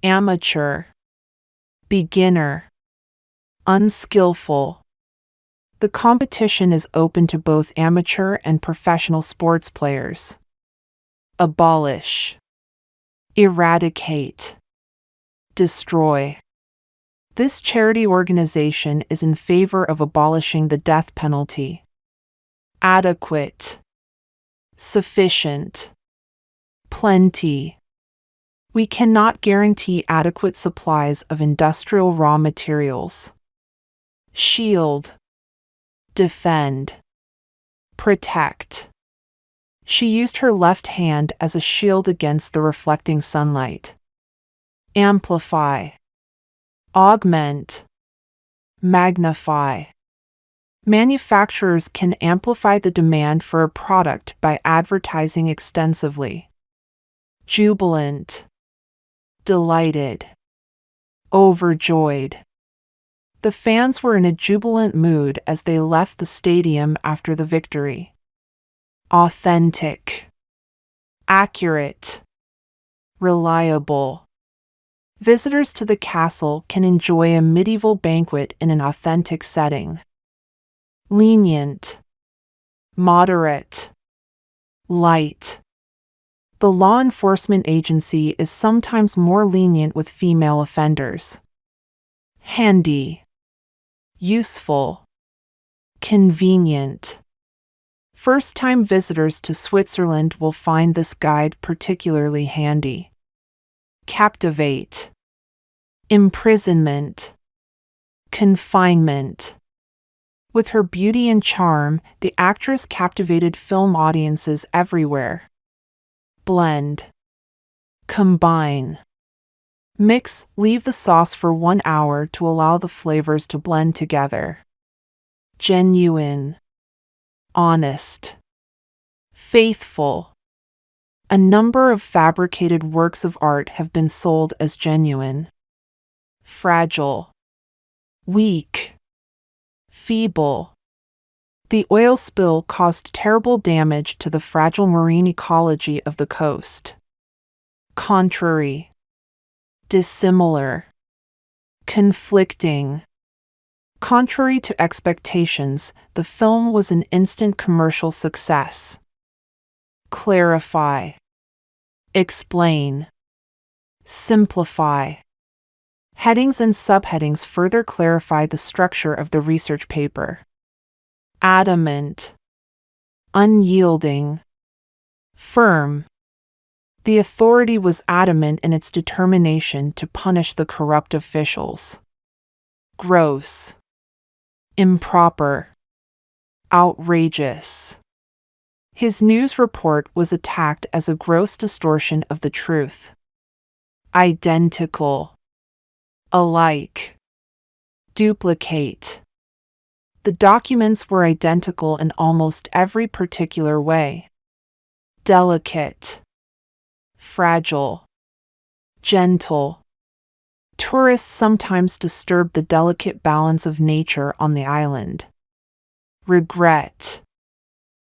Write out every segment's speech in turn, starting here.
amateur, beginner, unskillful. The competition is open to both amateur and professional sports players. Abolish, eradicate, destroy. This charity organization is in favor of abolishing the death penalty. Adequate, sufficient, plenty. We cannot guarantee adequate supplies of industrial raw materials. Shield, defend, protect. She used her left hand as a shield against the reflecting sunlight. Amplify, augment, magnify. Manufacturers can amplify the demand for a product by advertising extensively. Jubilant, delighted, overjoyed. The fans were in a jubilant mood as they left the stadium after the victory. Authentic, accurate, reliable. Visitors to the castle can enjoy a medieval banquet in an authentic setting. Lenient, moderate, light. The law enforcement agency is sometimes more lenient with female offenders. Handy, useful, convenient. First-time visitors to Switzerland will find this guide particularly handy. Captivate, imprisonment, confinement. With her beauty and charm, the actress captivated film audiences everywhere. Blend, combine, mix, leave the sauce for 1 hour to allow the flavors to blend together. Genuine, honest, faithful. A number of fabricated works of art have been sold as genuine. Fragile, weak, feeble. The oil spill caused terrible damage to the fragile marine ecology of the coast. Contrary, dissimilar, conflicting. Contrary to expectations, the film was an instant commercial success. Clarify, explain, simplify. Headings and subheadings further clarify the structure of the research paper. Adamant, unyielding, firm. The authority was adamant in its determination to punish the corrupt officials. Gross, improper, outrageous. His news report was attacked as a gross distortion of the truth. Identical, alike, duplicate. The documents were identical in almost every particular way. Delicate, fragile, gentle. Tourists sometimes disturb the delicate balance of nature on the island. Regret,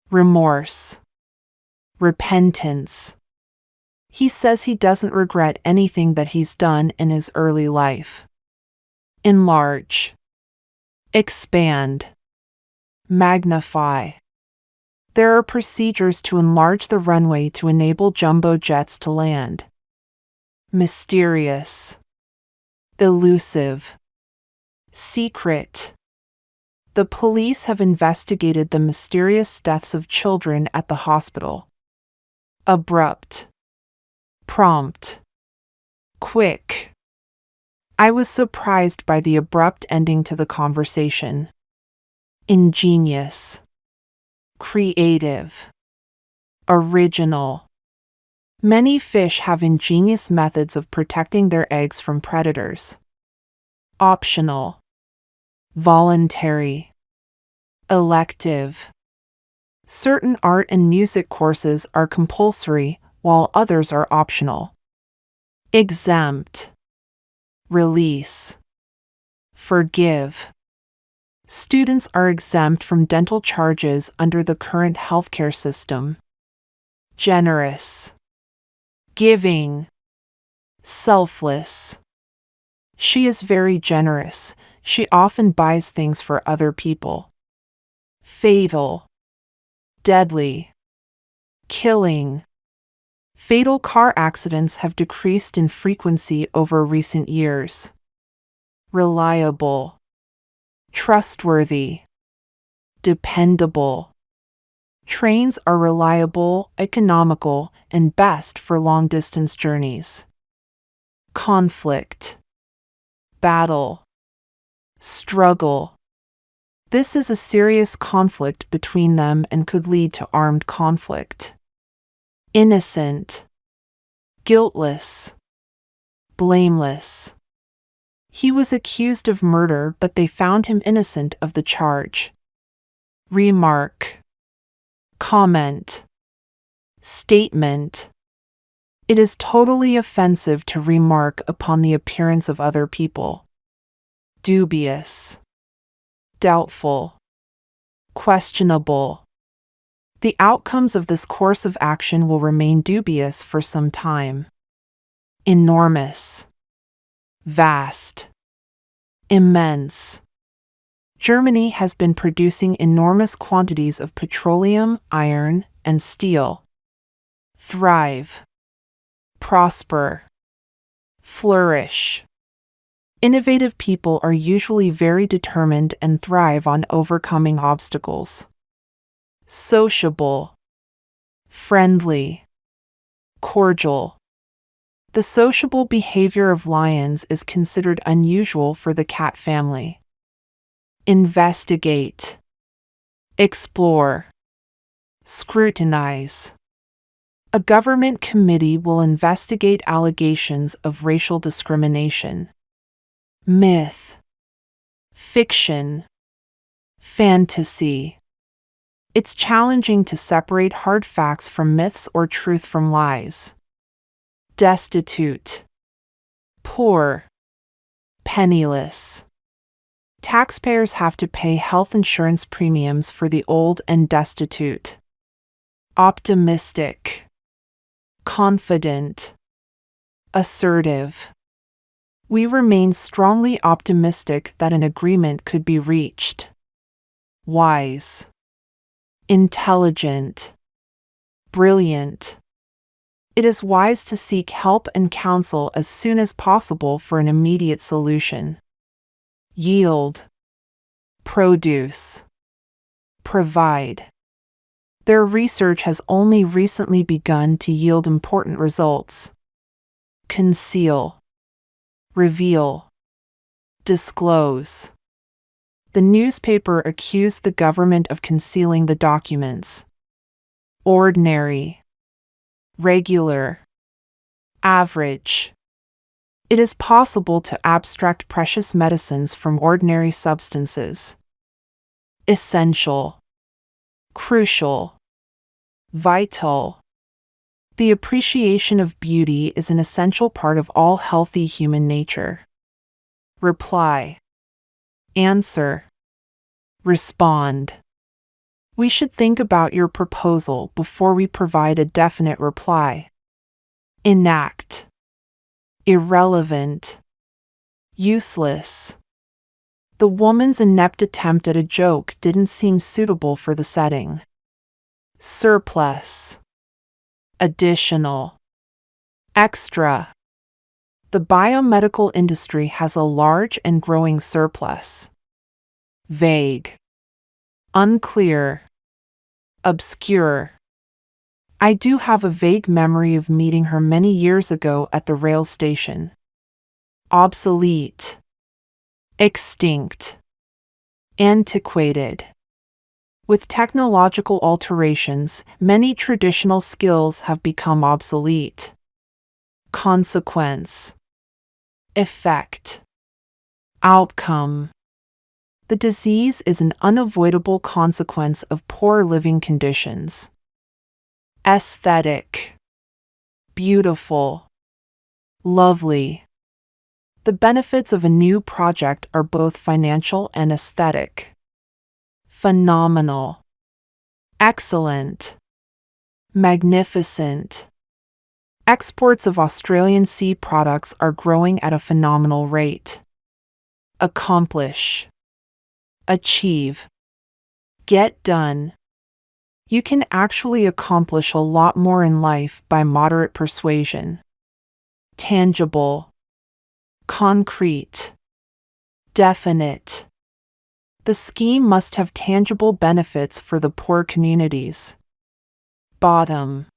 remorse, repentance. He says he doesn't regret anything that he's done in his early life. Enlarge, expand, magnify. There are procedures to enlarge the runway to enable jumbo jets to land. Mysterious, elusive, secret. The police have investigated the mysterious deaths of children at the hospital. Abrupt, prompt, quick. I was surprised by the abrupt ending to the conversation. Ingenious, creative, original. Many fish have ingenious methods of protecting their eggs from predators. Optional, voluntary, elective. Certain art and music courses are compulsory, while others are optional. Exempt, release, forgive. Students are exempt from dental charges under the current healthcare system. Generous, giving, Selfless. She is very generous. She often buys things for other people. Fatal. Deadly. Killing. Fatal car accidents have decreased in frequency over recent years. Reliable. Trustworthy. Dependable. Trains are reliable, economical, and best for long-distance journeys. Conflict. Battle. Struggle. This is a serious conflict between them and could lead to armed conflict. Innocent. Guiltless. Blameless. He was accused of murder, but they found him innocent of the charge. Remark. Comment. Statement. It is totally offensive to remark upon the appearance of other people. Dubious. Doubtful. Questionable. The outcomes of this course of action will remain dubious for some time. Enormous. Vast. Immense. Germany has been producing enormous quantities of petroleum, iron, and steel. Thrive. Prosper. Flourish. Innovative people are usually very determined and thrive on overcoming obstacles. Sociable. Friendly. Cordial. The sociable behavior of lions is considered unusual for the cat family. Investigate. Explore. Scrutinize. A government committee will investigate allegations of racial discrimination. Myth. Fiction. Fantasy. It's challenging to separate hard facts from myths or truth from lies. Destitute. Poor. Penniless. Taxpayers have to pay health insurance premiums for the old and destitute. Optimistic. Confident. Assertive. We remain strongly optimistic that an agreement could be reached. Wise. Intelligent. Brilliant. It is wise to seek help and counsel as soon as possible for an immediate solution. Yield. Produce. Provide. Their research has only recently begun to yield important results. Conceal. Reveal. Disclose. The newspaper accused the government of concealing the documents. Ordinary. Regular. Average. It is possible to abstract precious medicines from ordinary substances. Essential. Crucial. Vital. The appreciation of beauty is an essential part of all healthy human nature. Reply. Answer. Respond. We should think about your proposal before we provide a definite reply. Enact. Irrelevant. Useless. The woman's inept attempt at a joke didn't seem suitable for the setting. Surplus. Additional. Extra. The biomedical industry has a large and growing surplus. Vague. Unclear. Obscure. I do have a vague memory of meeting her many years ago at the rail station. Obsolete. Extinct. Antiquated. With technological alterations, many traditional skills have become obsolete. Consequence. Effect. Outcome. The disease is an unavoidable consequence of poor living conditions. Aesthetic. Beautiful. Lovely. The benefits of a new project are both financial and aesthetic. Phenomenal. Excellent. Magnificent. Exports of Australian sea products are growing at a phenomenal rate. Accomplish. Achieve. Get done. You can actually accomplish a lot more in life by moderate persuasion. Tangible. Concrete. Definite. The scheme must have tangible benefits for the poor communities. Bottom.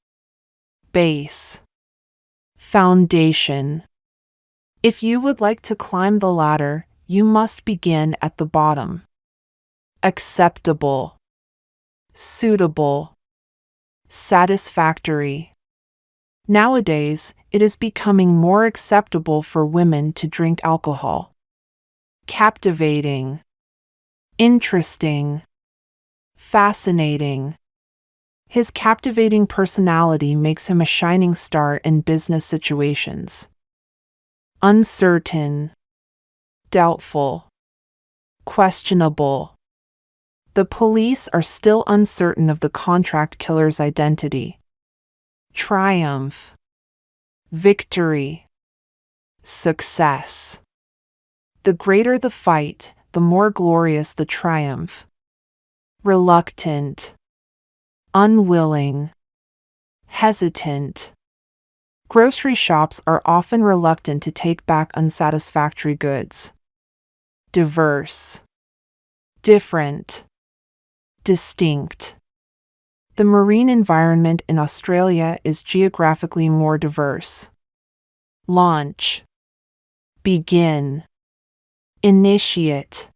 Base. Foundation. If you would like to climb the ladder, you must begin at the bottom. Acceptable. Suitable. Satisfactory. Nowadays, it is becoming more acceptable for women to drink alcohol. Captivating. Interesting. Fascinating. His captivating personality makes him a shining star in business situations. Uncertain. Doubtful. Questionable. The police are still uncertain of the contract killer's identity. Triumph. Victory. Success. The greater the fight, the more glorious the triumph. Reluctant. Unwilling. Hesitant. Grocery shops are often reluctant to take back unsatisfactory goods. Diverse. Different. Distinct. The marine environment in Australia is geographically more diverse. Launch. Begin. Initiate.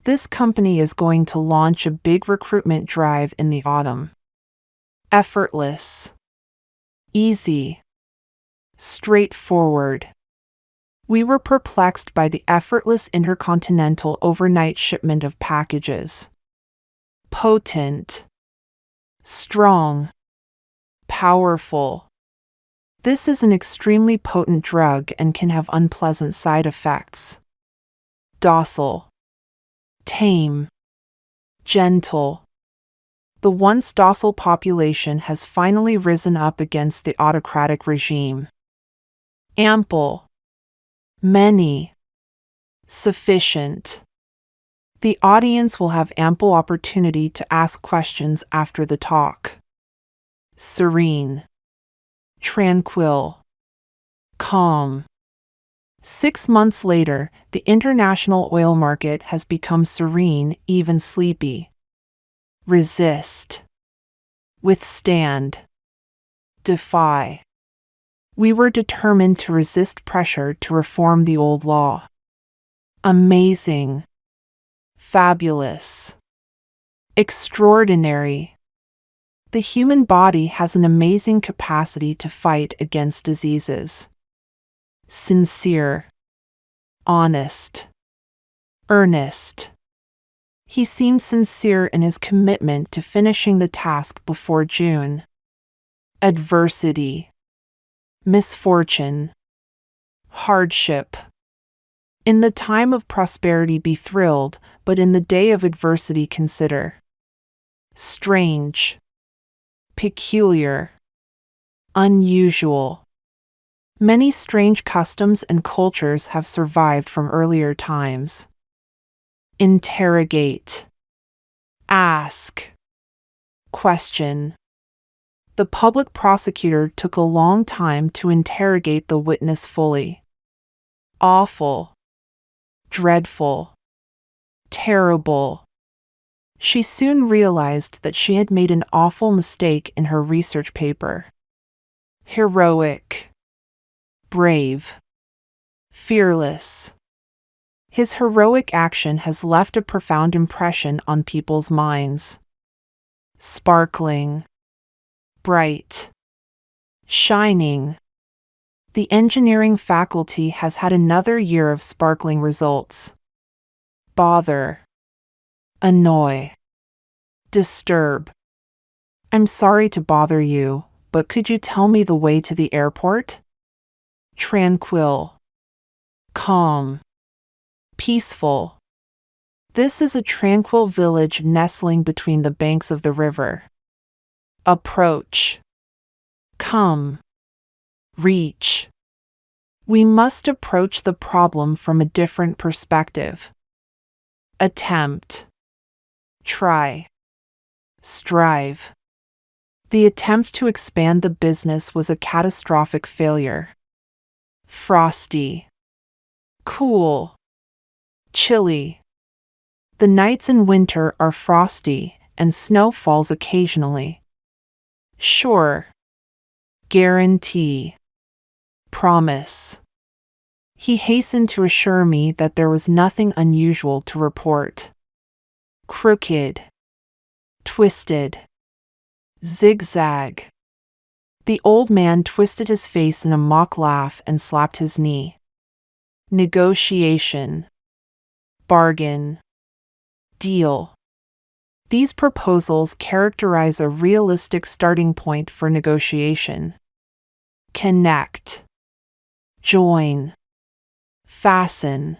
This company is going to launch a big recruitment drive in the autumn. Effortless. Easy. Straightforward. We were perplexed by the effortless intercontinental overnight shipment of packages. Potent. Strong. Powerful. This is an extremely potent drug and can have unpleasant side effects. Docile. Tame. Gentle. The once docile population has finally risen up against the autocratic regime. Ample. Many. Sufficient. The audience will have ample opportunity to ask questions after the talk. Serene. Tranquil. Calm. 6 months later, the international oil market has become serene, even sleepy. Resist. Withstand. Defy. We were determined to resist pressure to reform the old law. Amazing. Fabulous. Extraordinary. The human body has an amazing capacity to fight against diseases. Sincere. Honest. Earnest. He seemed sincere in his commitment to finishing the task before June. Adversity. Misfortune. Hardship. In the time of prosperity be thrilled, but in the day of adversity consider. Strange. Peculiar. Unusual. Many strange customs and cultures have survived from earlier times. Interrogate. Ask. Question. The public prosecutor took a long time to interrogate the witness fully. Awful. Dreadful. Terrible. She soon realized that she had made an awful mistake in her research paper. Heroic. Brave. Fearless. His heroic action has left a profound impression on people's minds. Sparkling. Bright. Shining. The engineering faculty has had another year of sparkling results. Bother. Annoy. Disturb. I'm sorry to bother you, but could you tell me the way to the airport? Tranquil. Calm. Peaceful. This is a tranquil village nestling between the banks of the river. Approach. Come. Reach. We must approach the problem from a different perspective. Attempt. Try. Strive. The attempt to expand the business was a catastrophic failure. Frosty. Cool. Chilly. The nights in winter are frosty, and snow falls occasionally. Sure. Guarantee. Promise. He hastened to assure me that there was nothing unusual to report. Crooked. Twisted. Zigzag. The old man twisted his face in a mock laugh and slapped his knee. Negotiation. Bargain. Deal. These proposals characterize a realistic starting point for negotiation. Connect. Join. Fasten.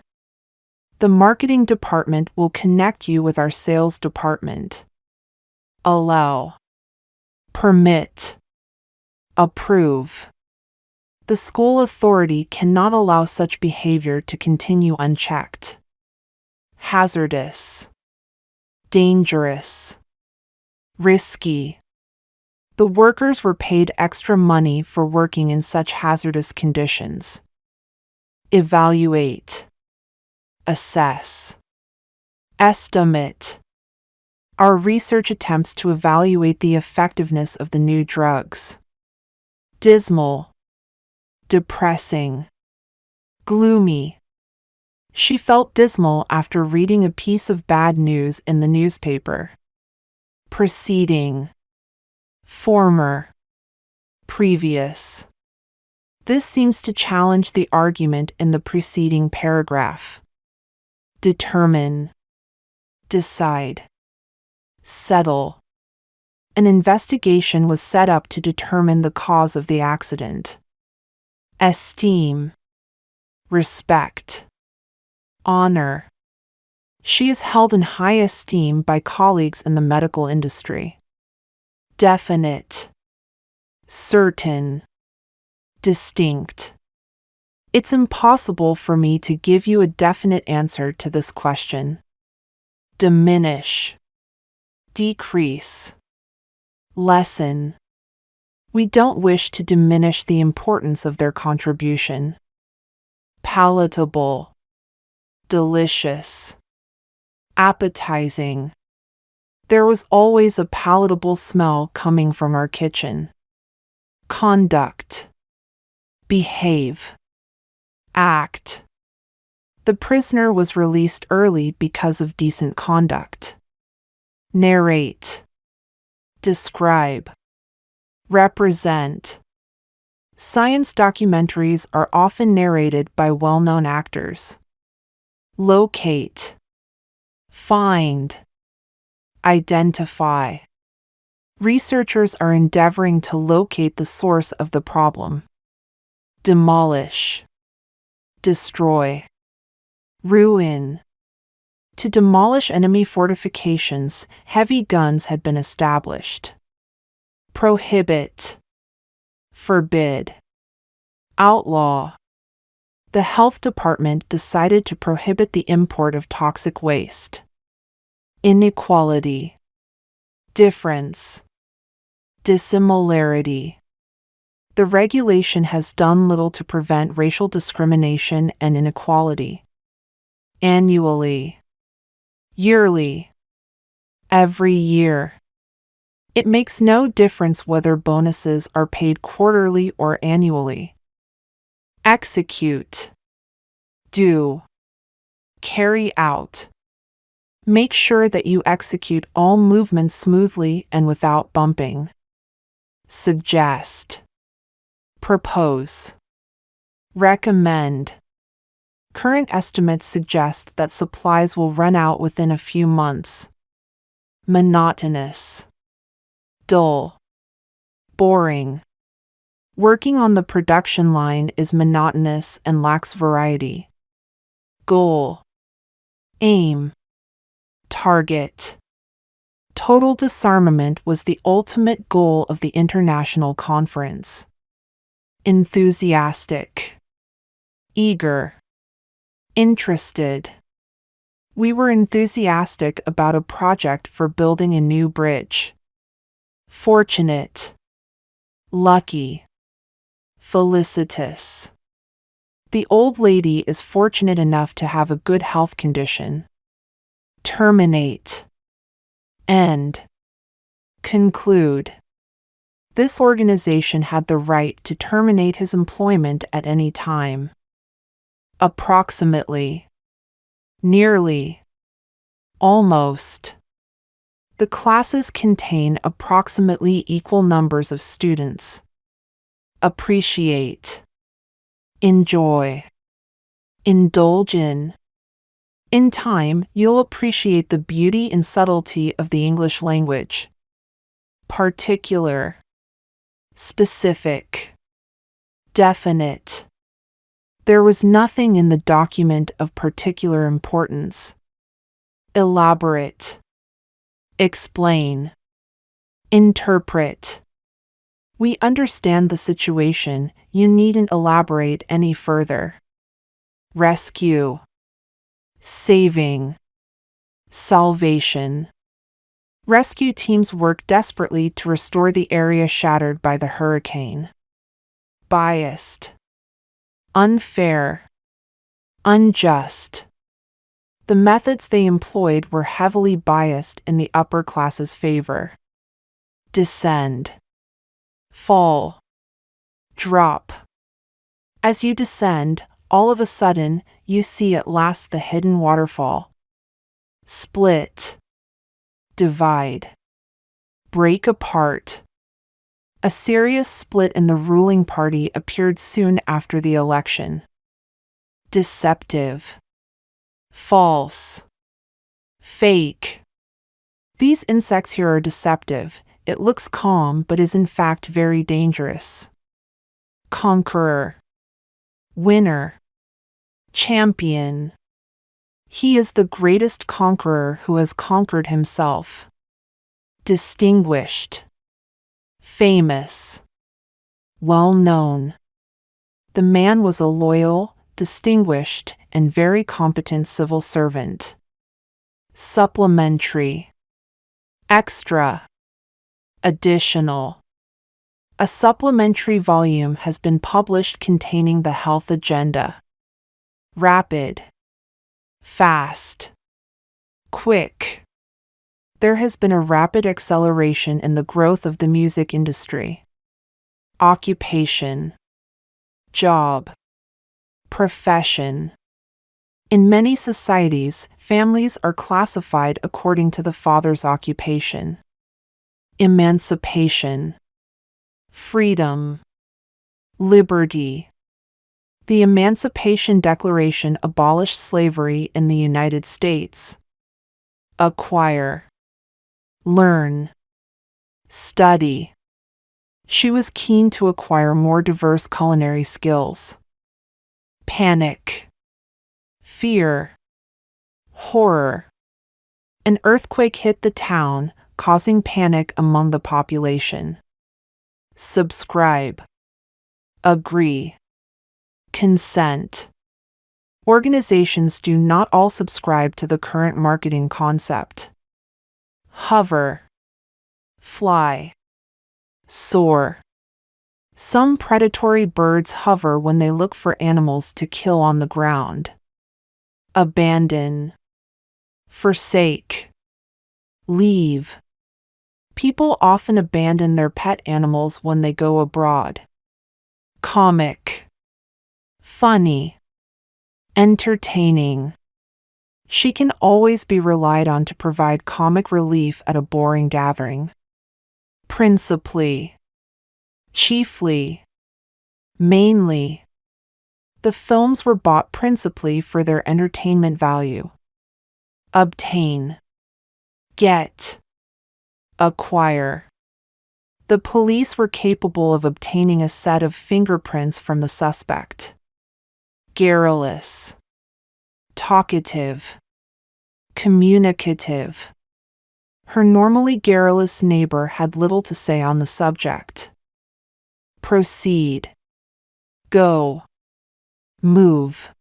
The marketing department will connect you with our sales department. Allow. Permit. Approve. The school authority cannot allow such behavior to continue unchecked. Hazardous. Dangerous. Risky. The workers were paid extra money for working in such hazardous conditions. Evaluate. Assess. Estimate. Our research attempts to evaluate the effectiveness of the new drugs. Dismal. Depressing. Gloomy. She felt dismal after reading a piece of bad news in the newspaper. Preceding. Former. Previous. This seems to challenge the argument in the preceding paragraph. Determine. Decide. Settle. An investigation was set up to determine the cause of the accident. Esteem. Respect. Honor. She is held in high esteem by colleagues in the medical industry. Definite. Certain. Distinct. It's impossible for me to give you a definite answer to this question. Diminish. Decrease. Lessen. We don't wish to diminish the importance of their contribution. Palatable. Delicious. Appetizing. There was always a palatable smell coming from our kitchen. Conduct. Behave. Act. The prisoner was released early because of decent conduct. Narrate. Describe. Represent. Science documentaries are often narrated by well-known actors. Locate. Find. Identify. Researchers are endeavoring to locate the source of the problem. Demolish. Destroy. Ruin. To demolish enemy fortifications, heavy guns had been established. Prohibit. Forbid. Outlaw. The health department decided to prohibit the import of toxic waste. Inequality. Difference. Dissimilarity. The regulation has done little to prevent racial discrimination and inequality. Annually. Yearly. Every year. It makes no difference whether bonuses are paid quarterly or annually. Execute. Do. Carry out. Make sure that you execute all movements smoothly and without bumping. Suggest. Propose. Recommend. Current estimates suggest that supplies will run out within a few months. Monotonous. Dull. Boring. Working on the production line is monotonous and lacks variety. Goal. Aim. Target. Total disarmament was the ultimate goal of the international conference. enthusiastic, eager, interested. We were enthusiastic about a project for building a new bridge. Fortunate, lucky, felicitous. The old lady is fortunate enough to have a good health condition. Terminate, end, conclude. This organization had the right to terminate his employment at any time. Approximately, nearly, almost. The classes contain approximately equal numbers of students. Appreciate, enjoy, indulge in. In time, you'll appreciate the beauty and subtlety of the English language. Particular, specific, definite. There was nothing in the document of particular importance. Elaborate, explain, interpret. We understand the situation, you needn't elaborate any further. Rescue, saving, salvation. Rescue teams work desperately to restore the area shattered by the hurricane. Biased, unfair, unjust. The methods they employed were heavily biased in the upper class's favor. Descend, fall, drop. As you descend, all of a sudden, you see at last the hidden waterfall. Split, divide, break apart. A serious split in the ruling party appeared soon after the election. Deceptive, false, fake. These insects here are deceptive. It looks calm but is in fact very dangerous. Conqueror, winner, champion. He is the greatest conqueror who has conquered himself. Distinguished, famous, well known. The man was a loyal, distinguished, and very competent civil servant. Supplementary, extra, additional. A supplementary volume has been published containing the health agenda. Rapid, fast, quick. There has been a rapid acceleration in the growth of the music industry. Occupation, job, profession. In many societies, families are classified according to the father's occupation. Emancipation, freedom, liberty. The Emancipation Declaration abolished slavery in the United States. Acquire, learn, study. She was keen to acquire more diverse culinary skills. Panic, fear, horror. An earthquake hit the town, causing panic among the population. Subscribe, agree, consent. Organizations do not all subscribe to the current marketing concept. Hover, fly, soar. Some predatory birds hover when they look for animals to kill on the ground. Abandon, forsake, leave. People often abandon their pet animals when they go abroad. Comic, funny, entertaining. She can always be relied on to provide comic relief at a boring gathering. Principally, chiefly, mainly. The films were bought principally for their entertainment value. Obtain, get, acquire. The police were capable of obtaining a set of fingerprints from the suspect. Garrulous, talkative, communicative. Her normally garrulous neighbor had little to say on the subject. Proceed, Go. Move.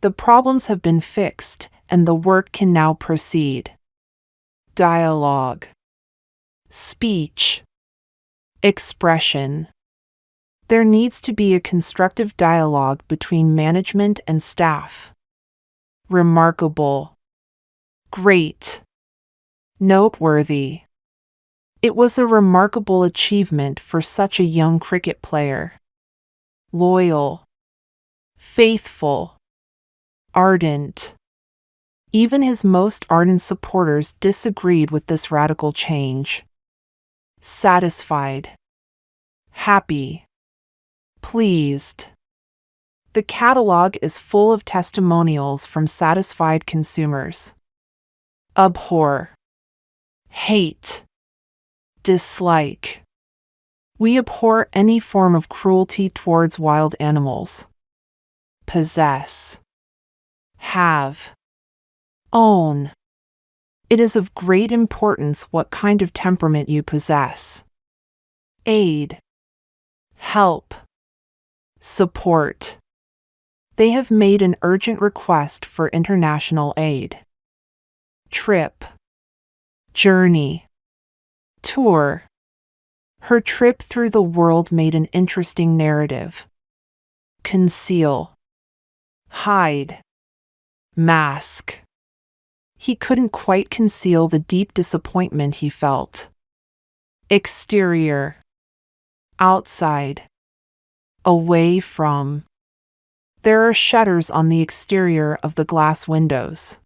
The problems have been fixed, and the work can now proceed. Dialogue. Speech. Expression. There needs to be a constructive dialogue between management and staff. Remarkable. Great. Noteworthy. It was a remarkable achievement for such a young cricket player. Loyal. Faithful. Ardent. Even his most ardent supporters disagreed with this radical change. Satisfied. Happy. Pleased. The catalog is full of testimonials from satisfied consumers. Abhor. Hate. Dislike. We abhor any form of cruelty towards wild animals. Possess. Have. Own. It is of great importance what kind of temperament you possess. Aid. Help. Support. They have made an urgent request for international aid. Trip. Journey. Tour. Her trip through the world made an interesting narrative. Conceal. Hide. Mask. He couldn't quite conceal the deep disappointment he felt. Exterior. Outside. Away from. There are shutters on the exterior of the glass windows.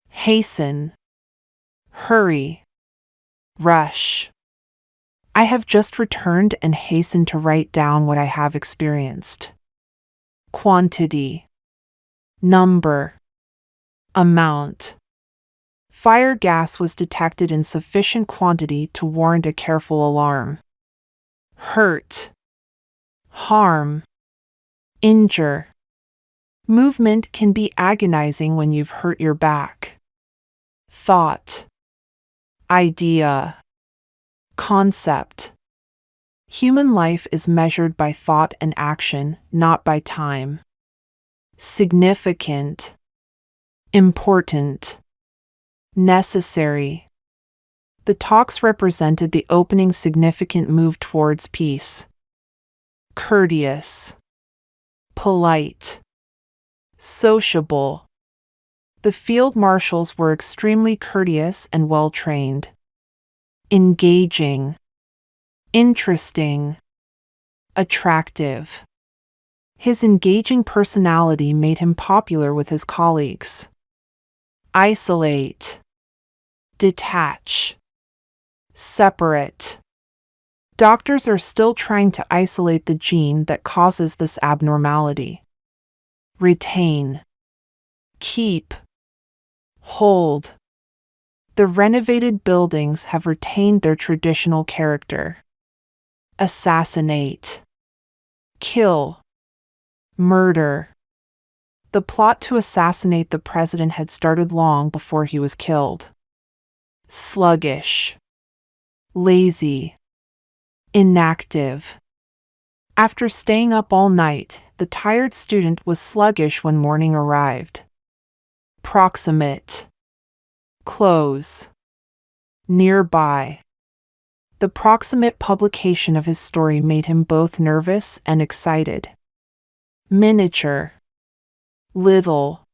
Hasten. Hurry. Rush. I have just returned and hasten to write down what I have experienced. Quantity. Number. Amount. Fire gas was detected in sufficient quantity to warrant a careful alarm. Hurt. Harm. Injure. Movement can be agonizing when you've hurt your back. Thought. Idea. Concept. Human life is measured by thought and action, not by time. Significant. Important. Necessary. The talks represented the opening significant move towards peace. Courteous. Polite. Sociable. The field marshals were extremely courteous and well trained. Engaging. Interesting. Attractive. His engaging personality made him popular with his colleagues. Isolate. Detach. Separate. Doctors are still trying to isolate the gene that causes this abnormality. Retain. Keep. Hold. The renovated buildings have retained their traditional character. Assassinate. Kill. Murder. The plot to assassinate the president had started long before he was killed. Sluggish. Lazy. Inactive. After staying up all night, the tired student was sluggish when morning arrived. Proximate. Close. Nearby. The proximate publication of his story made him both nervous and excited. Miniature. Little.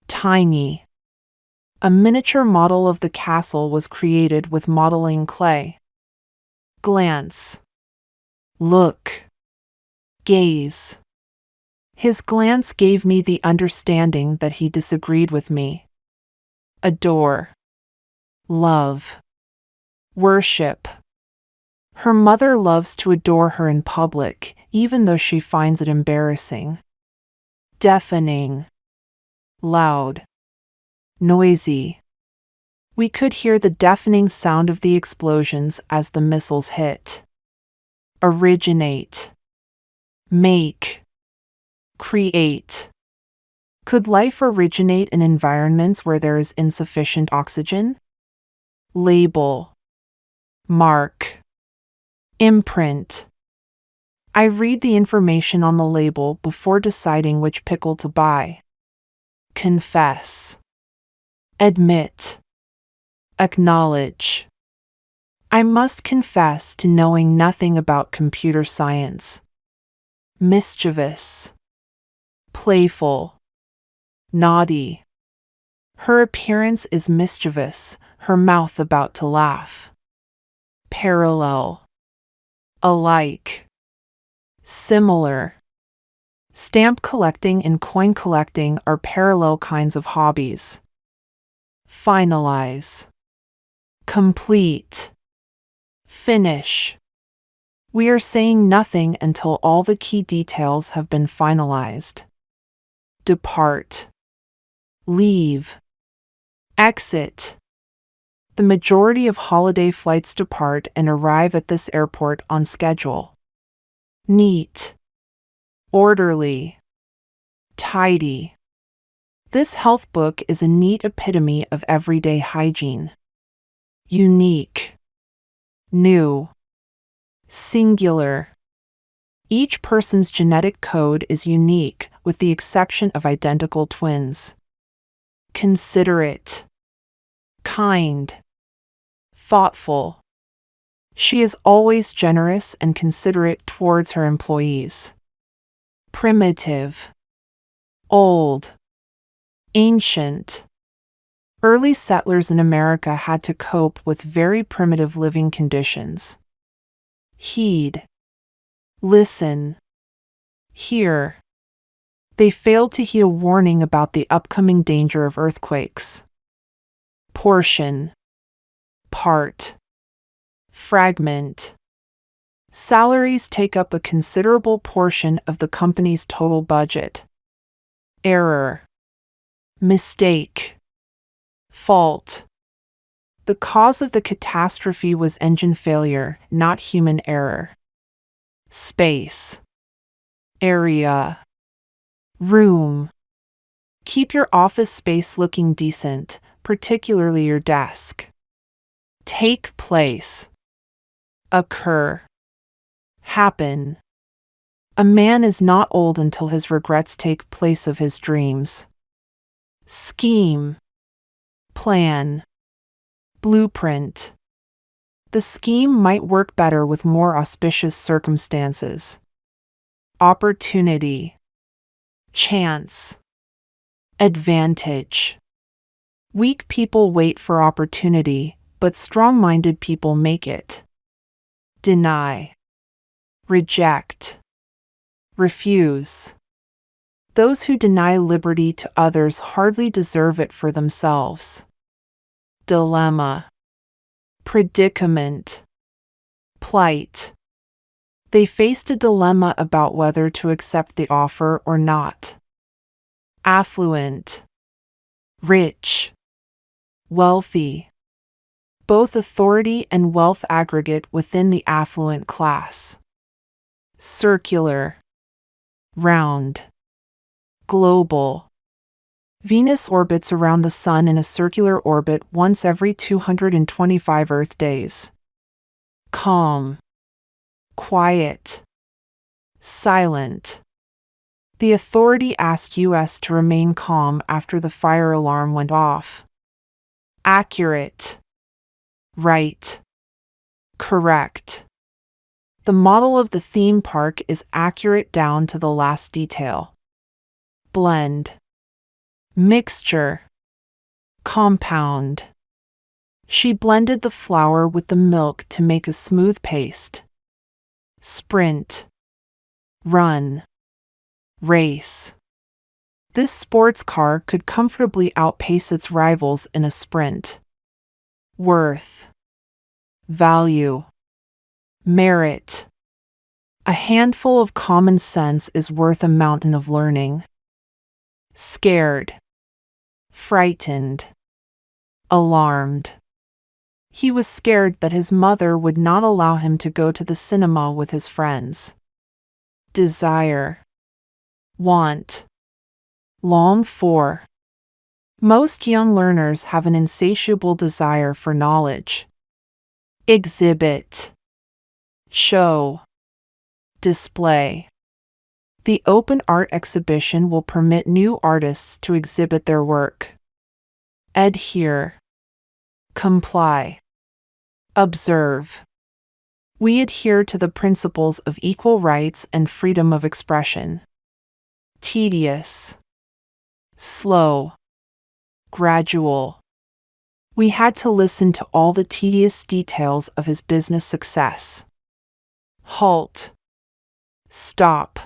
Tiny. A miniature model of the castle was created with modeling clay. Glance. Look. Gaze. His glance gave me the understanding that he disagreed with me. Adore. Love. Worship. Her mother loves to adore her in public, even though she finds it embarrassing. Deafening. Loud. Noisy. We could hear the deafening sound of the explosions as the missiles hit. Originate. Make. Create. Could life originate in environments where there is insufficient oxygen? Label. Mark. Imprint. I read the information on the label before deciding which pickle to buy. Confess. Admit. Acknowledge. I must confess to knowing nothing about computer science. Mischievous. Playful. Naughty. Her appearance is mischievous, her mouth about to laugh. Parallel. Alike. Similar. Stamp collecting and coin collecting are parallel kinds of hobbies. Finalize. Complete. Finish. We are saying nothing until all the key details have been finalized. Depart. Leave. Exit. The majority of holiday flights depart and arrive at this airport on schedule. Neat. Orderly. Tidy. This health book is a neat epitome of everyday hygiene. Unique. New. Singular. Each person's genetic code is unique, with the exception of identical twins. Considerate. Kind. Thoughtful. She is always generous and considerate towards her employees. Primitive. Old. Ancient. Early settlers in America had to cope with very primitive living conditions. Heed. Listen. Hear. They failed to heed a warning about the upcoming danger of earthquakes. Portion. Part. Fragment. Salaries take up a considerable portion of the company's total budget. Error. Mistake. Fault. The cause of the catastrophe was engine failure, not human error. Space. Area. Room. Keep your office space looking decent, particularly your desk. Take place. Occur. Happen. A man is not old until his regrets take place of his dreams. Scheme. Plan. Blueprint. The scheme might work better with more auspicious circumstances. Opportunity. Chance. Advantage. Weak people wait for opportunity, but strong-minded people make it. Deny. Reject. Refuse. Those who deny liberty to others hardly deserve it for themselves. Dilemma. Predicament. Plight. They faced a dilemma about whether to accept the offer or not. Affluent. Rich. Wealthy. Both authority and wealth aggregate within the affluent class. Circular. Round. Global. Venus orbits around the Sun in a circular orbit once every 225 Earth days. Calm. Quiet. Silent. The authority asked US to remain calm after the fire alarm went off. Accurate. Right. Correct. The model of the theme park is accurate down to the last detail. Blend. Mixture. Compound. She blended the flour with the milk to make a smooth paste. Sprint. Run. Race. This sports car could comfortably outpace its rivals in a sprint. Worth. Value. Merit. A handful of common sense is worth a mountain of learning. Scared. Frightened. Alarmed. He was scared that his mother would not allow him to go to the cinema with his friends. Desire. Want. Long for. Most young learners have an insatiable desire for knowledge. Exhibit. Show. Display. The open art exhibition will permit new artists to exhibit their work. Adhere. Comply. Observe. We adhere to the principles of equal rights and freedom of expression. Tedious. Slow. Gradual. We had to listen to all the tedious details of his business success. Halt. Stop.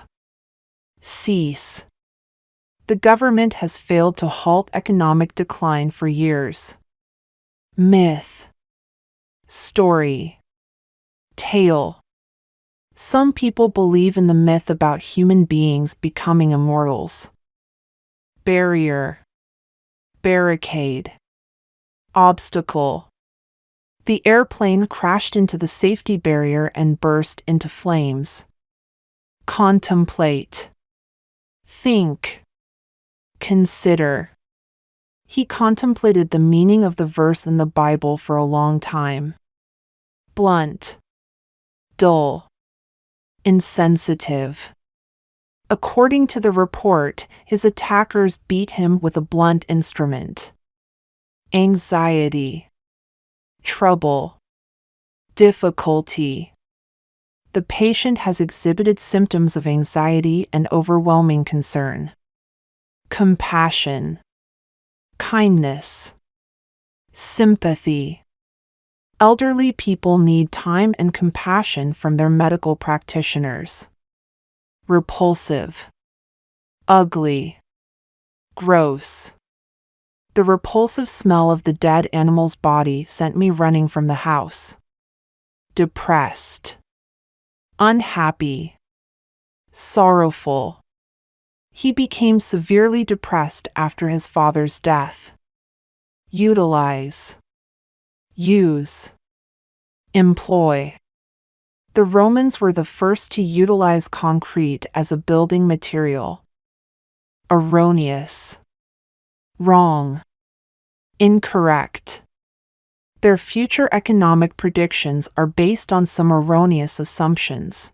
Cease. The government has failed to halt economic decline for years. Myth. Story. Tale. Some people believe in the myth about human beings becoming immortals. Barrier. Barricade. Obstacle. The airplane crashed into the safety barrier and burst into flames. Contemplate. Think. Consider. He contemplated the meaning of the verse in the Bible for a long time. Blunt. Dull. Insensitive. According to the report, his attackers beat him with a blunt instrument. Anxiety. Trouble. Difficulty. The patient has exhibited symptoms of anxiety and overwhelming concern. Compassion. Kindness. Sympathy. Elderly people need time and compassion from their medical practitioners. Repulsive. Ugly. Gross. The repulsive smell of the dead animal's body sent me running from the house. Depressed. Unhappy. Sorrowful. He became severely depressed after his father's death. Utilize. Use. Employ. The Romans were the first to utilize concrete as a building material. Erroneous. Wrong. Incorrect. Their future economic predictions are based on some erroneous assumptions.